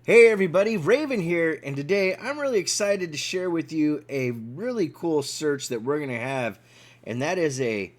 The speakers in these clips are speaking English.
Hey everybody, Raven here, and today I'm really excited to share with you a really cool search that we're going to have, and that is a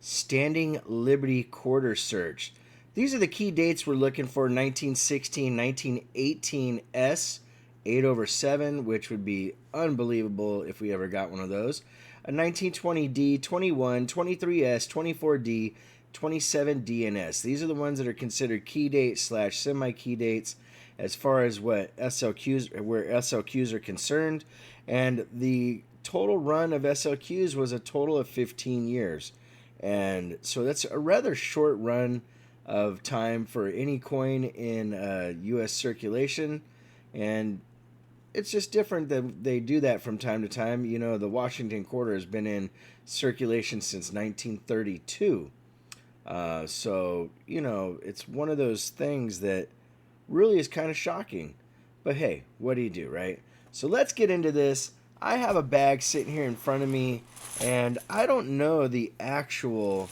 Standing Liberty Quarter search. These are the key dates we're looking for: 1916, 1918S, 8 over 7, which would be unbelievable if we ever got one of those, a 1920D, 21, 23S, 24D, 27D, and S. These are the ones that are considered key dates slash semi key dates as far as where SLQs are concerned, and the total run of SLQs was a total of 15 years. And so that's a rather short run of time for any coin in US circulation, and it's just different that they do that from time to time. You know, the Washington quarter has been in circulation since 1932. So, you know, it's one of those things that really is kind of shocking. But hey, what do you do, right? So let's get into this. I have a bag sitting here in front of me, and I don't know the actual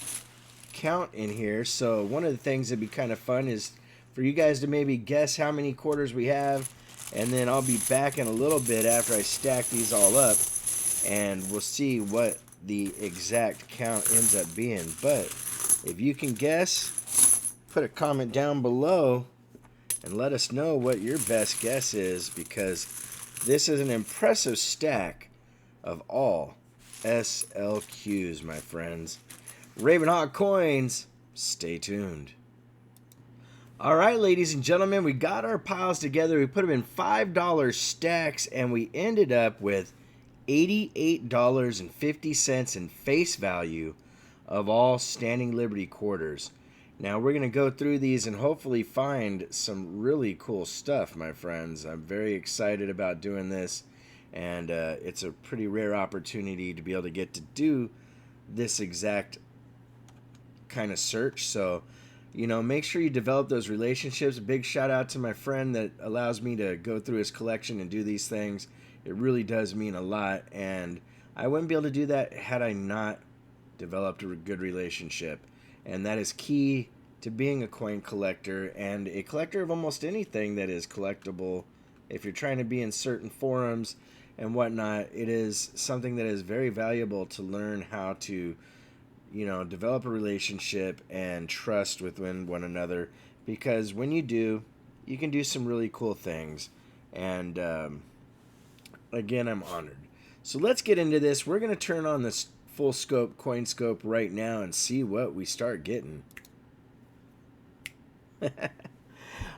count in here. So one of the things that'd be kind of fun is for you guys to maybe guess how many quarters we have, and then I'll be back in a little bit after I stack these all up, and we'll see what the exact count ends up being. But if you can guess, put a comment down below and let us know what your best guess is, because this is an impressive stack of all SLQs, my friends. Ravenhawk Coins, stay tuned. All right, ladies and gentlemen, we got our piles together. We put them in $5 stacks, and we ended up with $88.50 in face value of all Standing Liberty quarters. Now we're going to go through these and hopefully find some really cool stuff, my friends. I'm very excited about doing this, and it's a pretty rare opportunity to be able to get to do this exact kind of search. So, you know, make sure you develop those relationships. A big shout out to my friend that allows me to go through his collection and do these things. It really does mean a lot, and I wouldn't be able to do that had I not developed a good relationship. And that is key to being a coin collector and a collector of almost anything that is collectible. If you're trying to be in certain forums and whatnot, it is something that is very valuable to learn how to, you know, develop a relationship and trust within one another, because when you do, you can do some really cool things. And again, I'm honored. So let's get into this. We're going to turn on this full scope coin scope right now and see what we start getting.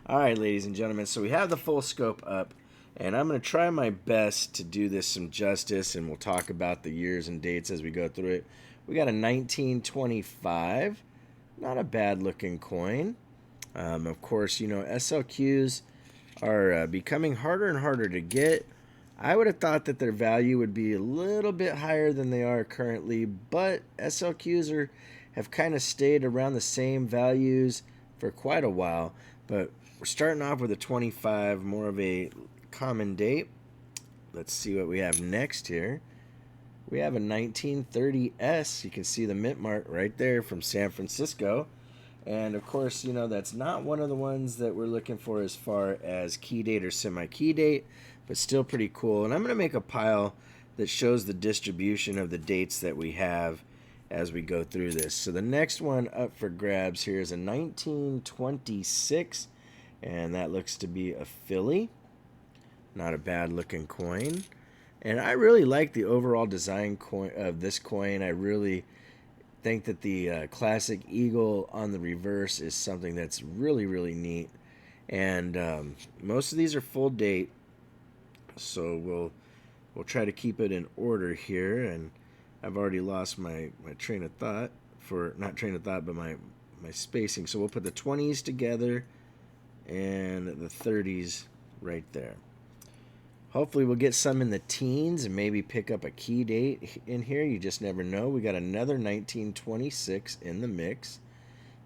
All right, ladies and gentlemen, so we have the full scope up, and I'm going to try my best to do this some justice, and we'll talk about the years and dates as we go through it. We got a 1925, not a bad looking coin. Of course, you know, SLQs are becoming harder and harder to get. I would have thought that their value would be a little bit higher than they are currently, but SLQs have kind of stayed around the same values for quite a while. But we're starting off with a 25, more of a common date. Let's see what we have next here. We have a 1930S. You can see the mint mark right there from San Francisco. And of course, you know, that's not one of the ones that we're looking for as far as key date or semi-key date, but still pretty cool. And I'm going to make a pile that shows the distribution of the dates that we have as we go through this. So the next one up for grabs here is a 1926, and that looks to be a Philly. Not a bad looking coin. And I really like the overall design of this coin. I really think that the classic eagle on the reverse is something that's really, really neat. And most of these are full date, so we'll try to keep it in order here. And I've already lost my train of thought, for not train of thought, but my spacing. So we'll put the 20s together and the 30s right there. Hopefully we'll get some in the teens and maybe pick up a key date in here. You just never know. We got another 1926 in the mix.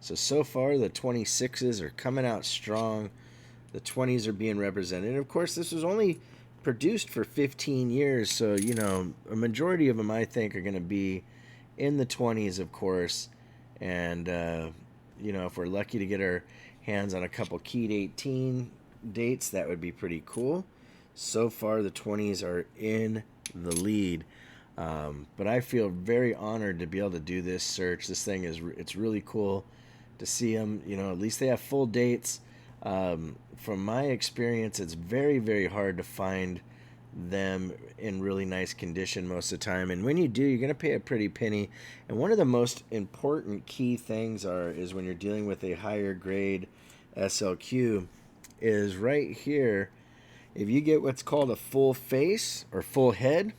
So far the 26s are coming out strong. The 20s are being represented. And of course, this was only produced for 15 years. So, you know, a majority of them, I think, are going to be in the 20s, of course. And, you know, if we're lucky to get our hands on a couple keyed 18 dates, that would be pretty cool. So far, the 20s are in the lead. But I feel very honored to be able to do this search. This thing it's really cool to see them. You know, at least they have full dates. From my experience, it's very, very hard to find them in really nice condition most of the time. And when you do, you're going to pay a pretty penny. And one of the most important key things is when you're dealing with a higher grade SLQ is right here. If you get what's called a full face or full head,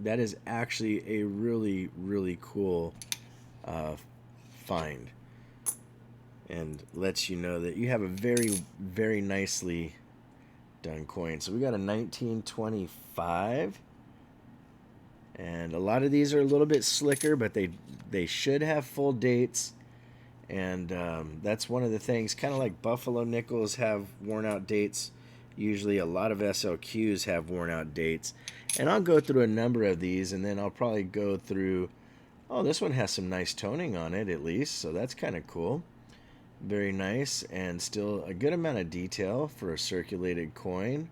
that is actually a really, really cool find, and lets you know that you have a very, very nicely done coin. So we got a 1925, and a lot of these are a little bit slicker, but they should have full dates. And that's one of the things, kind of like Buffalo nickels have worn out dates. Usually a lot of SLQs have worn out dates. And I'll go through a number of these, and then I'll probably go through, oh, this one has some nice toning on it at least, so that's kind of cool. Very nice, and still a good amount of detail for a circulated coin.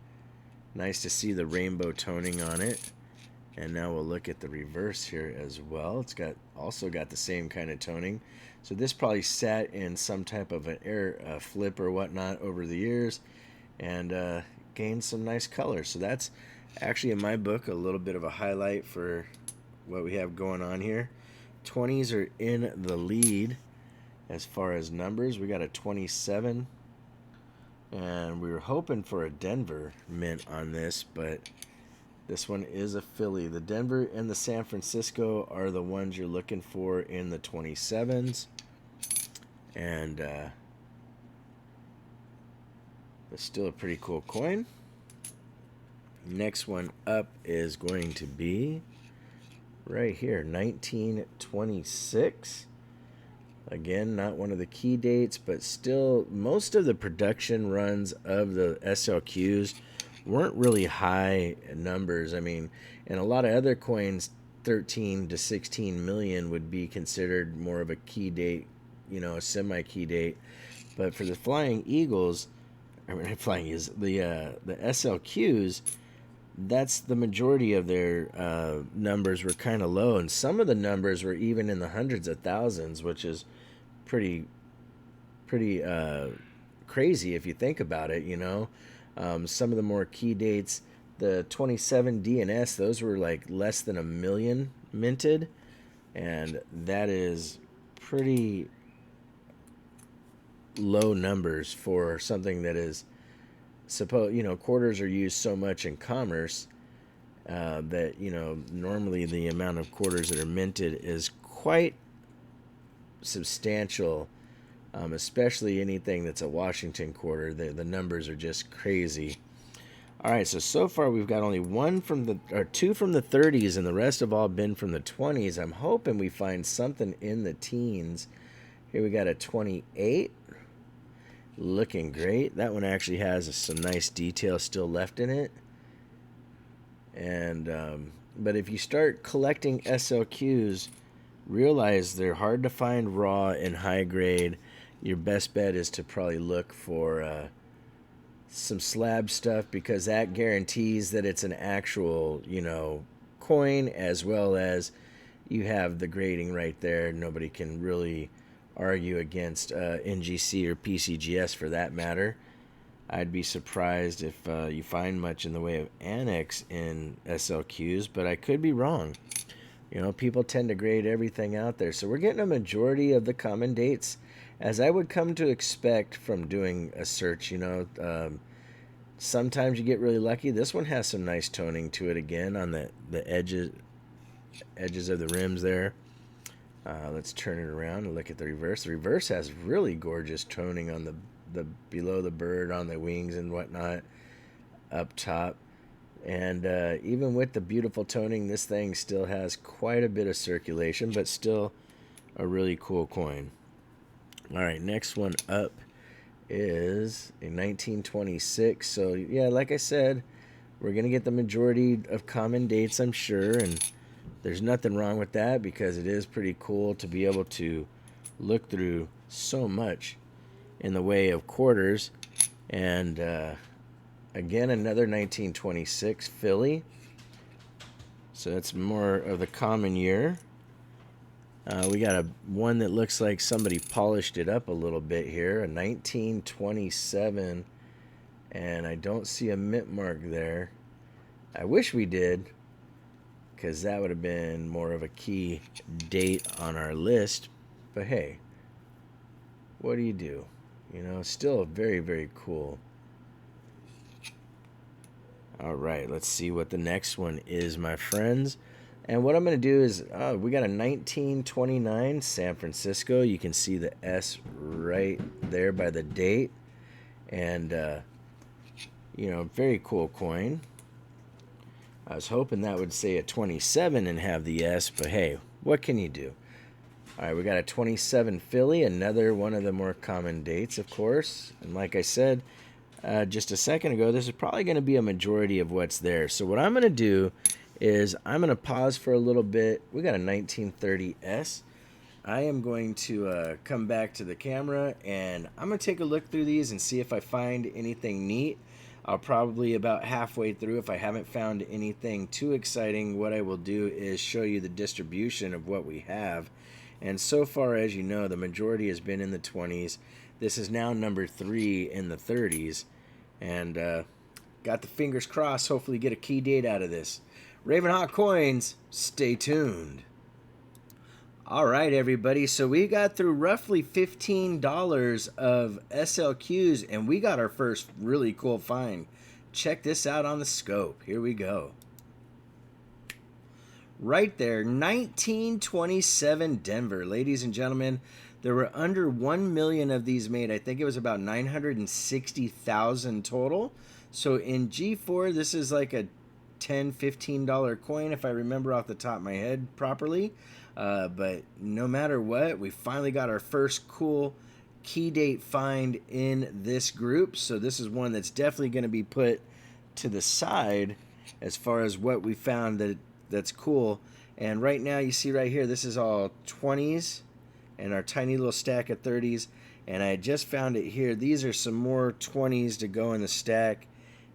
Nice to see the rainbow toning on it. And now we'll look at the reverse here as well. It's also got the same kind of toning. So this probably sat in some type of an air flip or whatnot over the years, and gained some nice color. So that's actually, in my book, a little bit of a highlight for what we have going on here. 20s are in the lead as far as numbers. We got a 27, and we were hoping for a Denver mint on this, but this one is a Philly. The Denver and the San Francisco are the ones you're looking for in the 27s. And it's still a pretty cool coin. Next one up is going to be right here, 1926. Again, not one of the key dates, but still most of the production runs of the SLQs weren't really high numbers. I mean, and a lot of other coins, 13 to 16 million would be considered more of a key date, you know, a semi-key date. But for the Flying Eagles, I mean, Flying Eagles, the SLQs, that's the majority of their numbers were kind of low, and some of the numbers were even in the hundreds of thousands, which is pretty crazy if you think about it, you know. Some of the more key dates, the 27 DNS, those were like less than 1 million minted, and that is pretty low numbers for something that is quarters are used so much in commerce that, you know, normally the amount of quarters that are minted is quite substantial, especially anything that's a Washington quarter. The numbers are just crazy. All right, so far we've got only two from the 30s, and the rest have all been from the 20s. I'm hoping we find something in the teens. Here we got a 28. Looking great. That one actually has some nice detail still left in it. And but if you start collecting SLQs, realize they're hard to find raw and high grade. Your best bet is to probably look for some slab stuff, because that guarantees that it's an actual, you know, coin, as well as you have the grading right there. Nobody can really argue against NGC or PCGS for that matter. I'd be surprised if you find much in the way of annex in SLQs, but I could be wrong. You know, people tend to grade everything out there. So we're getting a majority of the common dates, as I would come to expect from doing a search. You know, sometimes you get really lucky. This one has some nice toning to it again on the edges of the rims there. Let's turn it around and look at the reverse. The reverse has really gorgeous toning on the below the bird, on the wings and whatnot up top. And even with the beautiful toning, this thing still has quite a bit of circulation, but still a really cool coin. All right, next one up is a 1926. So yeah, like I said, we're going to get the majority of common dates, I'm sure, and there's nothing wrong with that, because it is pretty cool to be able to look through so much in the way of quarters And again, another 1926 Philly. So that's more of the common year. We got a one that looks like somebody polished it up a little bit here, a 1927, and I don't see a mint mark there. I wish we did, because that would have been more of a key date on our list. But hey, what do you do? You know, still very, very cool. All right, let's see what the next one is, my friends. And what I'm going to do is, we got a 1929 San Francisco. You can see the S right there by the date. And, you know, very cool coin. I was hoping that would say a 27 and have the S, but hey, what can you do? All right, we got a 27 Philly, another one of the more common dates, of course. And like I said just a second ago, this is probably going to be a majority of what's there. So what I'm going to do is I'm going to pause for a little bit. We got a 1930S. I am going to come back to the camera, and I'm going to take a look through these and see if I find anything neat. I'll probably about halfway through, if I haven't found anything too exciting, what I will do is show you the distribution of what we have. And so far, as you know, the majority has been in the 20s. This is now number 3 in the 30s. And got the fingers crossed, hopefully get a key date out of this. Ravenhawk Coins, stay tuned. All right, everybody. So we got through roughly $15 of SLQs, and we got our first really cool find. Check this out on the scope. Here we go. Right there, 1927 Denver. Ladies and gentlemen, there were under 1 million of these made. I think it was about 960,000 total. So in G4, this is like a $10, $15 coin, if I remember off the top of my head properly. But no matter what, we finally got our first cool key date find in this group. So this is one that's definitely going to be put to the side as far as what we found that's cool. And right now, you see right here, this is all 20s and our tiny little stack of 30s. And I just found it here. These are some more 20s to go in the stack.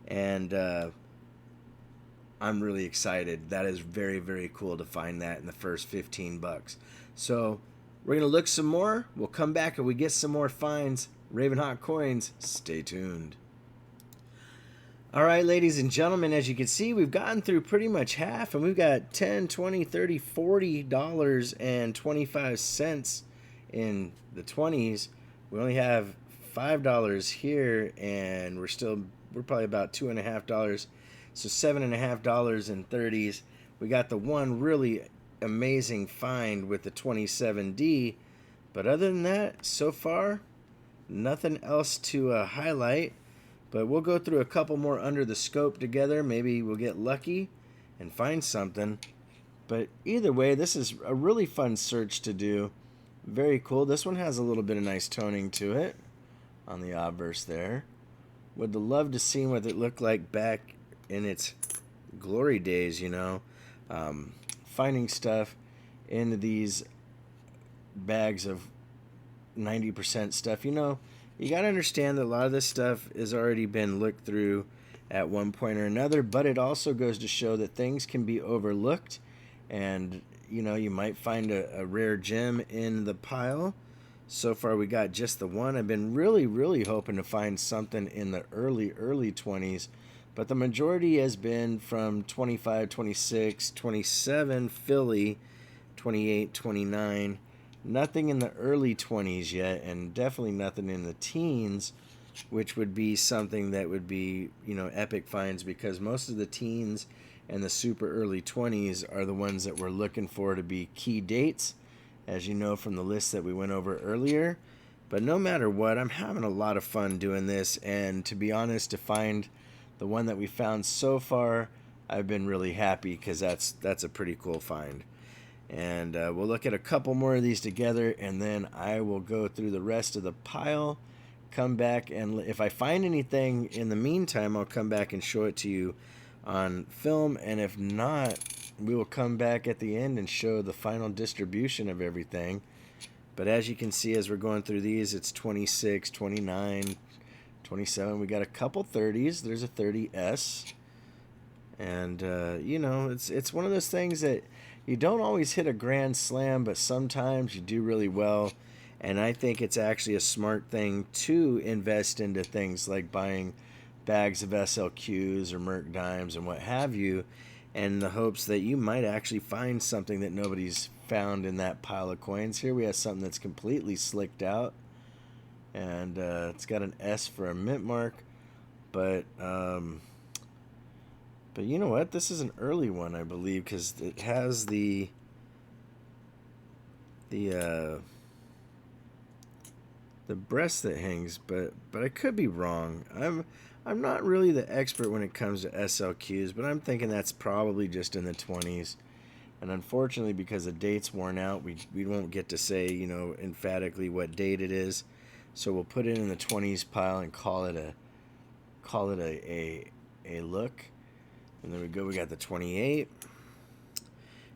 And I'm really excited. That is very, very cool to find that in the first 15 bucks. So we're going to look some more. We'll come back and we get some more finds. Ravenhawk Coins, stay tuned. All right, ladies and gentlemen, as you can see, we've gotten through pretty much half, and we've got $10, $20, $30, $40.25 in the 20s. We only have $5 here, and we're probably about $2.50, so $7.50 in 30s. We got the one really amazing find with the 27D, but other than that, so far, nothing else to highlight. But we'll go through a couple more under the scope together. Maybe we'll get lucky and find something. But either way, this is a really fun search to do. Very cool. This one has a little bit of nice toning to it on the obverse there. Would love to see what it looked like back in its glory days, you know. Finding stuff in these bags of 90% stuff, you know. You got to understand that a lot of this stuff has already been looked through at one point or another, but it also goes to show that things can be overlooked, and, you know, you might find a rare gem in the pile. So far, we got just the one. I've been really, really hoping to find something in the early 20s, but the majority has been from 25, 26, 27, Philly, 28, 29, nothing in the early 20s yet, and definitely nothing in the teens, which would be something that would be, you know, epic finds, because most of the teens and the super early 20s are the ones that we're looking for to be key dates, as you know from the list that we went over earlier. But no matter what, I'm having a lot of fun doing this, and to be honest, to find the one that we found so far, I've been really happy, because that's a pretty cool find. And we'll look at a couple more of these together, and then I will go through the rest of the pile, come back, and if I find anything in the meantime, I'll come back and show it to you on film, and if not, we will come back at the end and show the final distribution of everything. But as you can see, as we're going through these, it's 26, 29, 27. We got a couple 30s. There's a 30S. And, you know, it's one of those things that you don't always hit a grand slam, but sometimes you do really well. And I think it's actually a smart thing to invest into things like buying bags of SLQs or Merc Dimes and what have you, in the hopes that you might actually find something that nobody's found in that pile of coins. Here we have something that's completely slicked out, and it's got an S for a mint mark, but you know what? This is an early one, I believe, because it has the breast that hangs, but I could be wrong. I'm not really the expert when it comes to SLQs, but I'm thinking that's probably just in the 20s. And unfortunately, because the date's worn out, we won't get to say, you know, emphatically what date it is. So we'll put it in the 20s pile and call it a look. And there we go. We got the 28.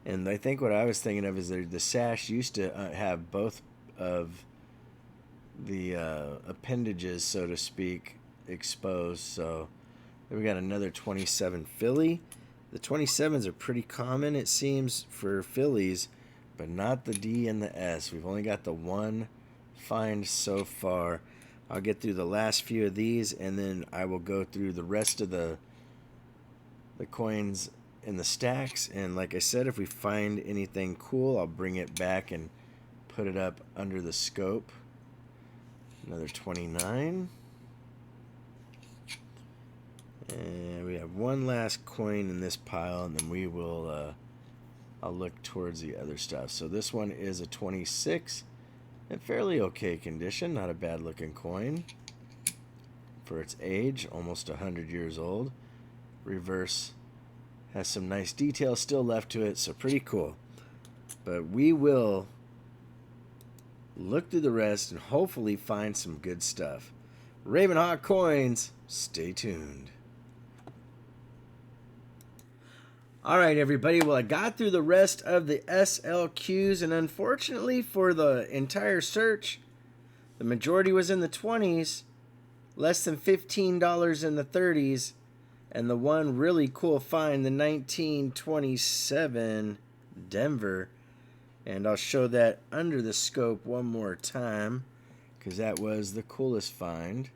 And I think what I was thinking of is the sash used to have both of the appendages, so to speak, exposed. So then we got another 27 Philly. The 27s are pretty common, it seems, for Phillies, but not the D and the S. We've only got the one find so far. I'll get through the last few of these, and then I will go through the rest of the coins in the stacks. And like I said, if we find anything cool, I'll bring it back and put it up under the scope. Another 29. And we have one last coin in this pile, and then we will I'll look towards the other stuff. So this one is a 26 in fairly okay condition, not a bad looking coin for its age, almost 100 years old. Reverse has some nice detail still left to it, so pretty cool. But we will look through the rest and hopefully find some good stuff. Ravenhawk Coins, stay tuned. Alright everybody, well I got through the rest of the SLQs, and unfortunately for the entire search, the majority was in the 20s, less than $15 in the 30s, and the one really cool find, the 1927 Denver. And I'll show that under the scope one more time, because that was the coolest find.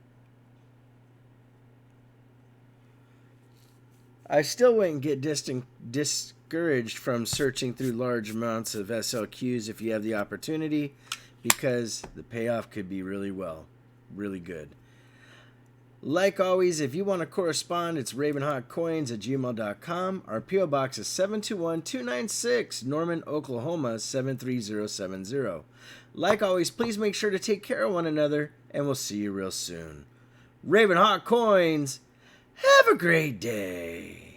I still wouldn't get discouraged from searching through large amounts of SLQs if you have the opportunity, because the payoff could be really good. Like always, if you want to correspond, it's ravenhawkcoins@gmail.com. Our P.O. Box is 721-296, Norman, Oklahoma 73070. Like always, please make sure to take care of one another, and we'll see you real soon. Ravenhawk Coins, have a great day.